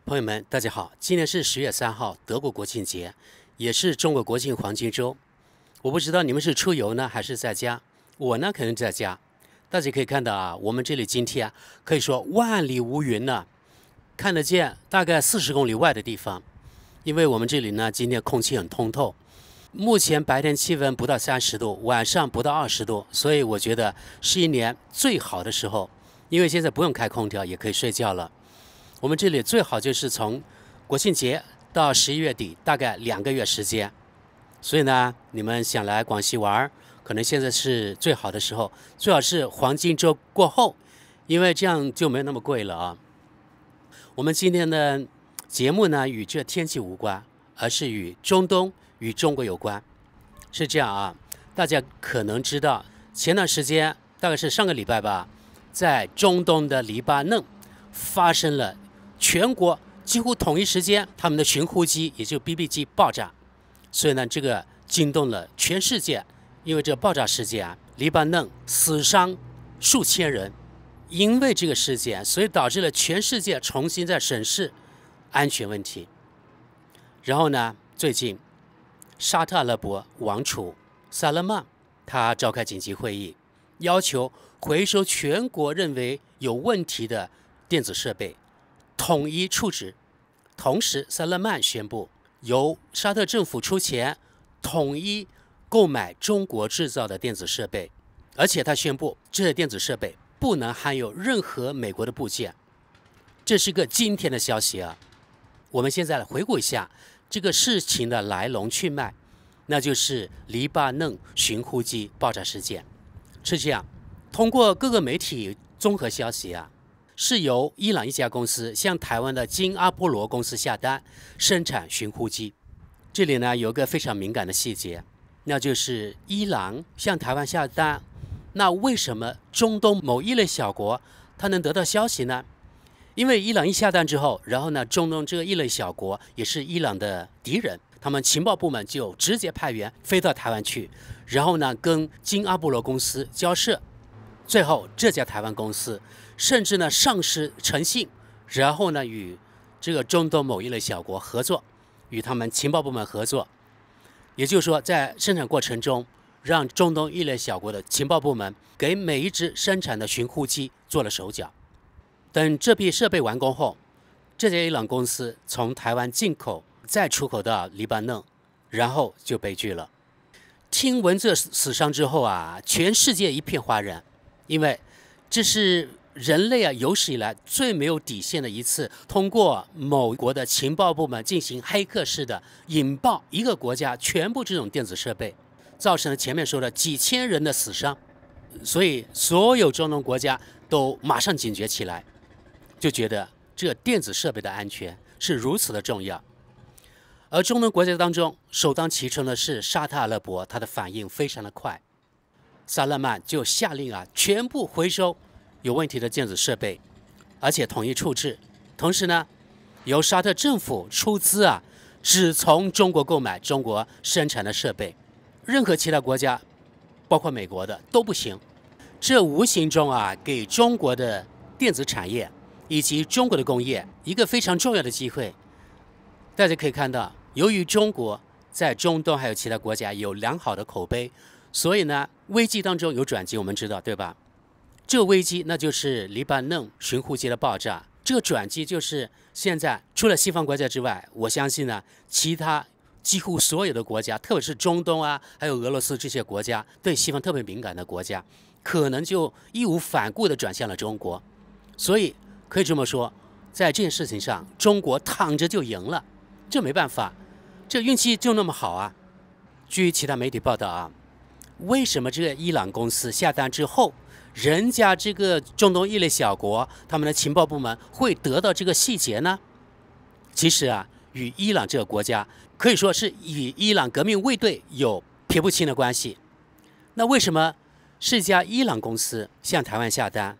朋友们，大家好！今天是10月3号，德国国庆节，也是中国国庆黄金周。我不知道你们是出游呢，还是在家？我呢，可能在家。大家可以看到啊，我们这里今天可以说万里无云呢，看得见大概40公里外的地方。因为我们这里呢，今天空气很通透，目前白天气温不到30度，晚上不到20度，所以我觉得是一年最好的时候。因为现在不用开空调，也可以睡觉了。我们这里最好就是从国庆节到11月底，大概2个月时间。所以呢，你们想来广西玩，可能现在是最好的时候，最好是黄金周过后，因为这样就没有那么贵了啊。我们今天的节目呢，与这天气无关，而是与中东、与中国有关。是这样啊，大家可能知道，前段时间大概是上个礼拜吧，在中东的黎巴嫩发生了全国几乎同一时间，他们的巡呼机，也就是 BB 机爆炸，所以呢，这个惊动了全世界。因为这爆炸事件啊，黎巴嫩死伤数千人。因为这个事件，所以导致了全世界重新在审视安全问题。然后呢，最近沙特阿拉伯王储萨勒曼他召开紧急会议，要求回收全国认为有问题的电子设备，统一处置。同时，萨勒曼宣布由沙特政府出钱统一购买中国制造的电子设备，而且他宣布这些电子设备不能含有任何美国的部件。这是个今天的消息啊。我们现在来回顾一下这个事情的来龙去脉，那就是黎巴嫩巡呼机爆炸事件。是这样，通过各个媒体综合消息啊，是由伊朗一家公司向台湾的金阿波罗公司下单生产巡呼机。这里呢有一个非常敏感的细节，那就是伊朗向台湾下单，那为什么中东某一类小国它能得到消息呢？因为伊朗一下单之后，然后呢，中东这个一类小国也是伊朗的敌人，他们情报部门就直接派员飞到台湾去，然后呢，跟金阿波罗公司交涉。最后，这家台湾公司甚至呢上市诚信，然后呢与这个中东某一类小国合作，与他们情报部门合作。也就是说，在生产过程中，让中东一类小国的情报部门给每一只生产的巡呼机做了手脚。等这批设备完工后，这家伊朗公司从台湾进口，再出口到黎巴嫩，然后就悲剧了。听闻这死伤之后啊，全世界一片哗然，因为这是人类啊有史以来最没有底线的一次，通过某国的情报部门进行黑客式的引爆一个国家全部这种电子设备，造成了前面说的几千人的死伤。所以所有中东国家都马上警觉起来，就觉得这电子设备的安全是如此的重要。而中东国家当中首当其冲的是沙特阿拉伯，它的反应非常的快，萨勒曼就下令啊，全部回收有问题的电子设备，而且统一处置。同时呢，由沙特政府出资啊，只从中国购买中国生产的设备，任何其他国家，包括美国的都不行。这无形中啊，给中国的电子产业以及中国的工业一个非常重要的机会。大家可以看到，由于中国在中东还有其他国家有良好的口碑，所以呢，危机当中有转机，我们知道对吧？这个危机那就是黎巴嫩巡呼机的爆炸。这个转机就是现在除了西方国家之外，我相信呢，其他几乎所有的国家，特别是中东啊，还有俄罗斯这些国家，对西方特别敏感的国家，可能就义无反顾地转向了中国。所以可以这么说，在这件事情上，中国躺着就赢了，这没办法，这运气就那么好啊。据其他媒体报道啊，为什么这个伊朗公司下单之后，人家这个中东一类小国，他们的情报部门会得到这个细节呢？其实啊，与伊朗这个国家可以说是与伊朗革命卫队有撇不清的关系。那为什么是一家伊朗公司向台湾下单？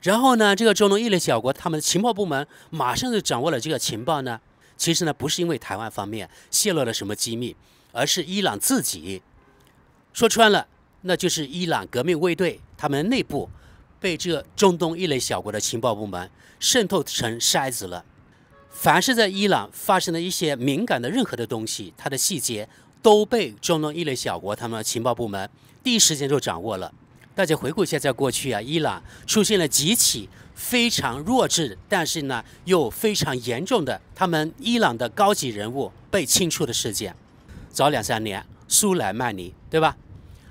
然后呢，这个中东一类小国他们的情报部门马上就掌握了这个情报呢？其实呢，不是因为台湾方面泄露了什么机密，而是伊朗自己。说穿了，那就是伊朗革命卫队他们内部被这中东一类小国的情报部门渗透成筛子了。凡是在伊朗发生的一些敏感的任何的东西，它的细节都被中东一类小国他们的情报部门第一时间就掌握了。大家回顾一下，在过去啊，伊朗出现了几起非常弱智，但是呢又非常严重的他们伊朗的高级人物被清除的事件。早2、3年，苏莱曼尼，对吧？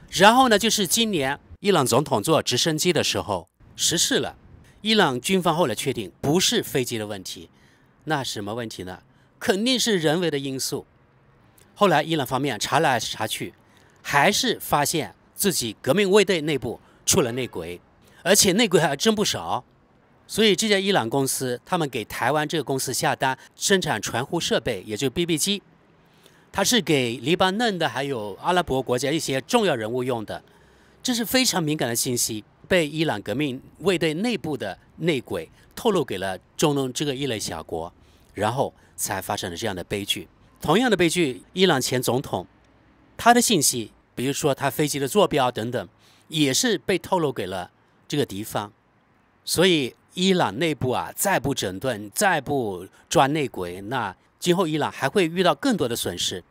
然后呢，就是今年伊朗总统坐直升机的时候失事了。伊朗军方后来确定不是飞机的问题，那什么问题呢？肯定是人为的因素。后来伊朗方面查来查去，还是发现自己革命卫队内部出了内鬼，而且内鬼还真不少。所以这家伊朗公司，他们给台湾这个公司下单生产传呼设备，也就是 BB 机，它是给黎巴嫩的还有阿拉伯国家一些重要人物用的。这是非常敏感的信息，被伊朗革命卫队内部的内鬼透露给了中东这个一类小国，然后才发生了这样的悲剧。同样的悲剧，伊朗前总统他的信息，比如说他飞机的坐标等等，也是被透露给了这个敌方。所以伊朗内部啊，再不整顿，再不抓内鬼，那今后伊朗还会遇到更多的损失。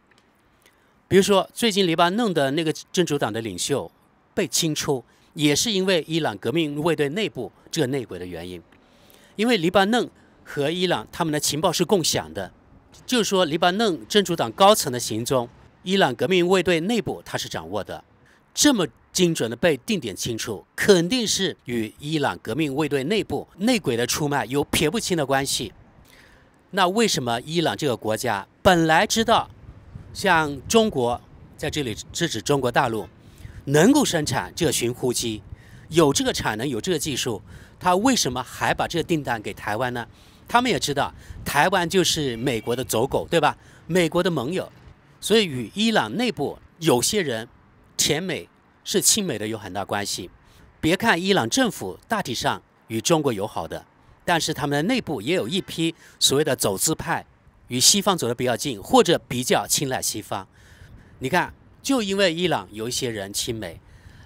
比如说最近黎巴嫩的那个真主党的领袖被清除，也是因为伊朗革命卫队内部这个内鬼的原因。因为黎巴嫩和伊朗他们的情报是共享的，就是说黎巴嫩真主党高层的行踪，伊朗革命卫队内部他是掌握的。这么精准的被定点清除，肯定是与伊朗革命卫队内部内鬼的出卖有撇不清的关系。那为什么伊朗这个国家本来知道像中国，在这里是指中国大陆，能够生产这个寻呼机，有这个产能，有这个技术，他为什么还把这个订单给台湾呢？他们也知道台湾就是美国的走狗，对吧？美国的盟友，所以与伊朗内部有些人舔美是亲美的有很大关系。别看伊朗政府大体上与中国友好的，但是他们的内部也有一批所谓的走资派，与西方走得比较近，或者比较青睐西方。你看，就因为伊朗有一些人亲美，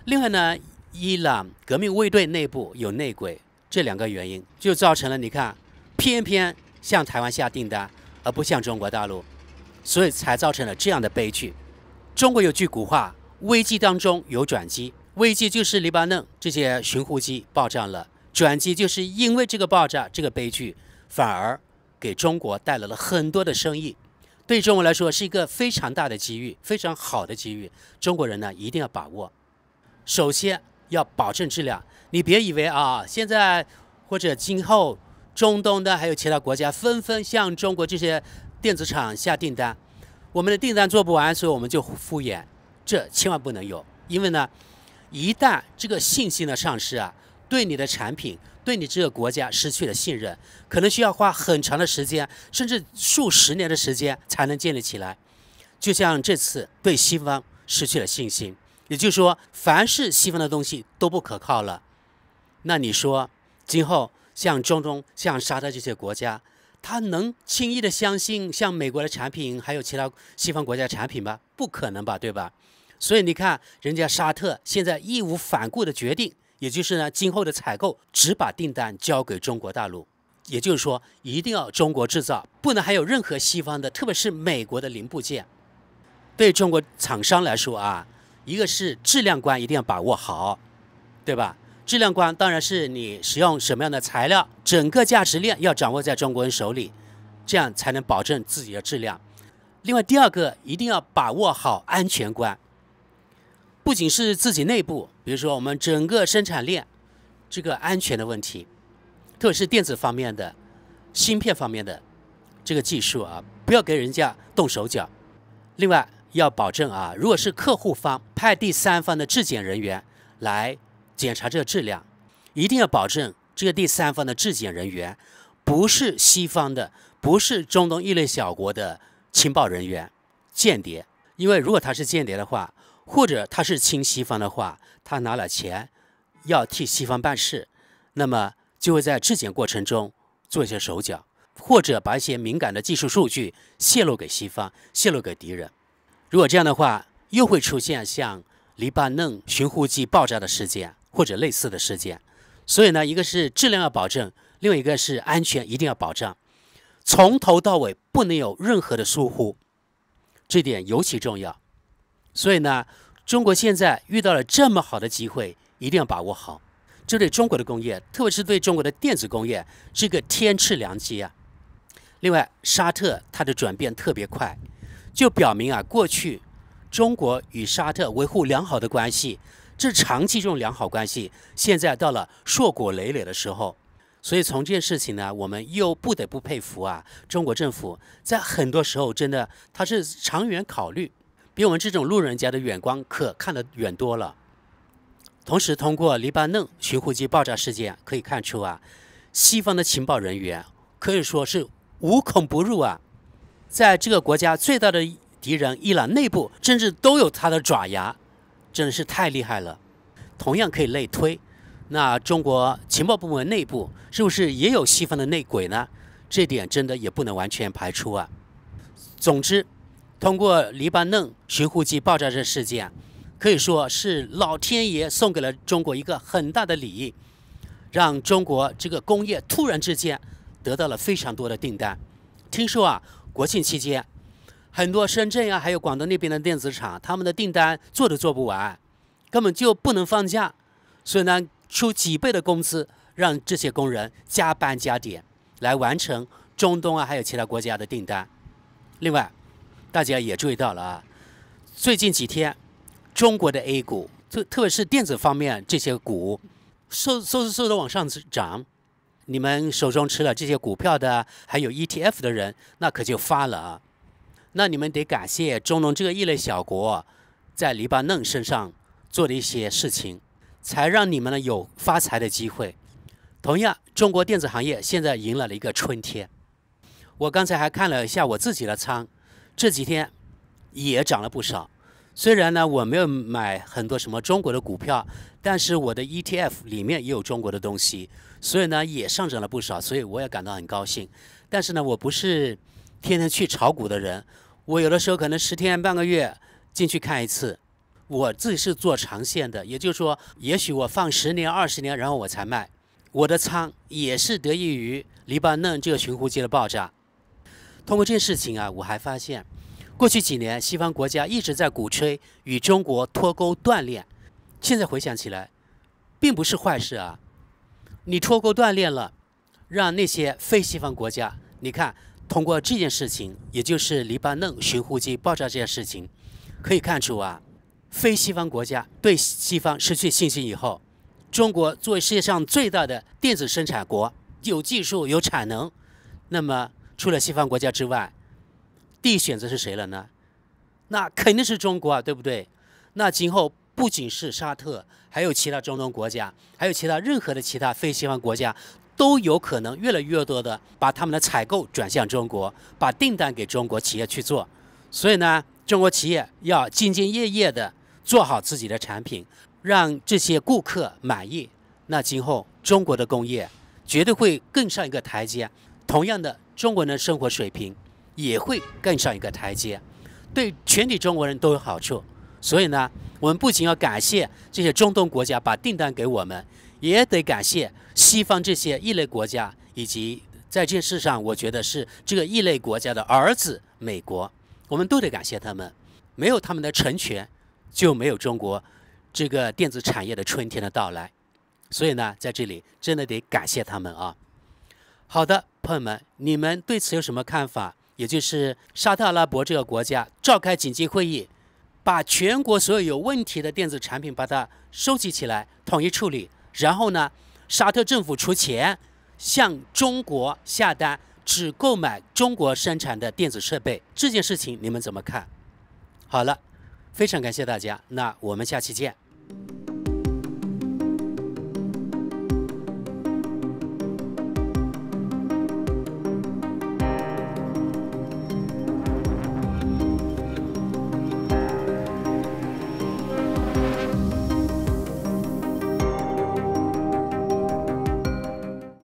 另外呢，伊朗革命卫队内部有内鬼，这2个原因就造成了你看，偏偏向台湾下订单，而不向中国大陆，所以才造成了这样的悲剧。中国有句古话，危机当中有转机，危机就是黎巴嫩这些寻呼机爆炸了，转机就是因为这个爆炸，这个悲剧反而给中国带来了很多的生意，对中国来说是一个非常大的机遇，非常好的机遇。中国人呢一定要把握。首先要保证质量，你别以为啊，现在或者今后中东的还有其他国家纷纷向中国这些电子厂下订单，我们的订单做不完，所以我们就敷衍，这千万不能有。因为呢，一旦这个信心的丧失啊，对你的产品，对你这个国家失去了信任，可能需要花很长的时间，甚至数十年的时间才能建立起来。就像这次对西方失去了信心，也就是说，凡是西方的东西都不可靠了。那你说，今后像中东、像沙特这些国家，他能轻易的相信像美国的产品，还有其他西方国家的产品吗？不可能吧，对吧？所以你看，人家沙特现在义无反顾的决定，也就是呢，今后的采购只把订单交给中国大陆，也就是说，一定要中国制造，不能还有任何西方的，特别是美国的零部件。对中国厂商来说啊，一个是质量关一定要把握好，对吧？质量关当然是你使用什么样的材料，整个价值链要掌握在中国人手里，这样才能保证自己的质量。另外，第二个一定要把握好安全关，不仅是自己内部，比如说我们整个生产链这个安全的问题，特别是电子方面的、芯片方面的这个技术啊，不要给人家动手脚。另外，要保证啊，如果是客户方派第三方的质检人员来检查这个质量，一定要保证这个第三方的质检人员不是西方的，不是中东一类小国的情报人员、间谍。因为如果他是间谍的话，或者他是亲西方的话，他拿了钱要替西方办事，那么就会在质检过程中做一些手脚，或者把一些敏感的技术数据泄露给西方，泄露给敌人。如果这样的话，又会出现像黎巴嫩寻呼机爆炸的事件或者类似的事件。所以呢，一个是质量要保证，另外一个是安全一定要保障。从头到尾不能有任何的疏忽，这点尤其重要。所以呢，中国现在遇到了这么好的机会，一定要把握好。这对中国的工业，特别是对中国的电子工业，是个天赐良机啊。另外，沙特它的转变特别快，就表明啊，过去中国与沙特维护良好的关系，这长期这种良好关系，现在到了硕果累累的时候。所以从这件事情呢，我们又不得不佩服啊，中国政府在很多时候真的它是长远考虑，比我们这种路人甲的眼光可看得远多了。同时，通过黎巴嫩寻呼机爆炸事件可以看出啊，西方的情报人员可以说是无孔不入啊，在这个国家最大的敌人伊朗内部，甚至都有他的爪牙，真的是太厉害了。同样可以类推，那中国情报部门内部是不是也有西方的内鬼呢？这点真的也不能完全排除啊。总之，通过黎巴嫩寻呼机爆炸这事件，可以说是老天爷送给了中国一个很大的礼，让中国这个工业突然之间得到了非常多的订单。听说啊，国庆期间，很多深圳啊，还有广东那边的电子厂，他们的订单做都做不完，根本就不能放假，所以呢，出几倍的工资，让这些工人加班加点来完成中东啊，还有其他国家的订单。另外，大家也注意到了啊，最近几天，中国的 A 股，特别是电子方面这些股，嗖的往上涨。你们手中持了这些股票的，还有 ETF 的人，那可就发了啊。那你们得感谢中东这个异类小国，在黎巴嫩身上做的一些事情，才让你们呢有发财的机会。同样，中国电子行业现在迎来了一个春天。我刚才还看了一下我自己的仓，这几天也涨了不少。虽然呢我没有买很多什么中国的股票，但是我的 ETF 里面也有中国的东西，所以呢也上涨了不少，所以我也感到很高兴。但是呢，我不是天天去炒股的人，我有的时候可能10天半个月进去看一次。我自己是做长线的，也就是说，也许我放10年、20年，然后我才卖。我的仓也是得益于黎巴嫩这个寻呼机的爆炸。通过这件事情啊，我还发现，过去几年西方国家一直在鼓吹与中国脱钩断链，现在回想起来，并不是坏事啊。你脱钩断链了，让那些非西方国家，你看，通过这件事情，也就是黎巴嫩寻呼机爆炸这件事情，可以看出啊，非西方国家对西方失去信心以后，中国作为世界上最大的电子生产国，有技术有产能，那么除了西方国家之外，第一选择是谁了呢？那肯定是中国啊，对不对？那今后不仅是沙特，还有其他中东国家，还有任何的其他非西方国家，都有可能越来越多的把他们的采购转向中国，把订单给中国企业去做。所以呢，中国企业要兢兢业业的做好自己的产品，让这些顾客满意。那今后中国的工业绝对会更上一个台阶。同样的，中国人的生活水平也会更上一个台阶，对全体中国人都有好处。所以呢，我们不仅要感谢这些中东国家把订单给我们，也得感谢西方这些异类国家，以及在这件事上，我觉得是这个异类国家的儿子美国，我们都得感谢他们。没有他们的成全，就没有中国这个电子产业的春天的到来。所以呢，在这里真的得感谢他们啊。好的，朋友们，你们对此有什么看法？也就是沙特阿拉伯这个国家召开紧急会议，把全国所有有问题的电子产品把它收集起来，统一处理，然后呢，沙特政府出钱向中国下单，只购买中国生产的电子设备，这件事情你们怎么看？好了，非常感谢大家，那我们下期见。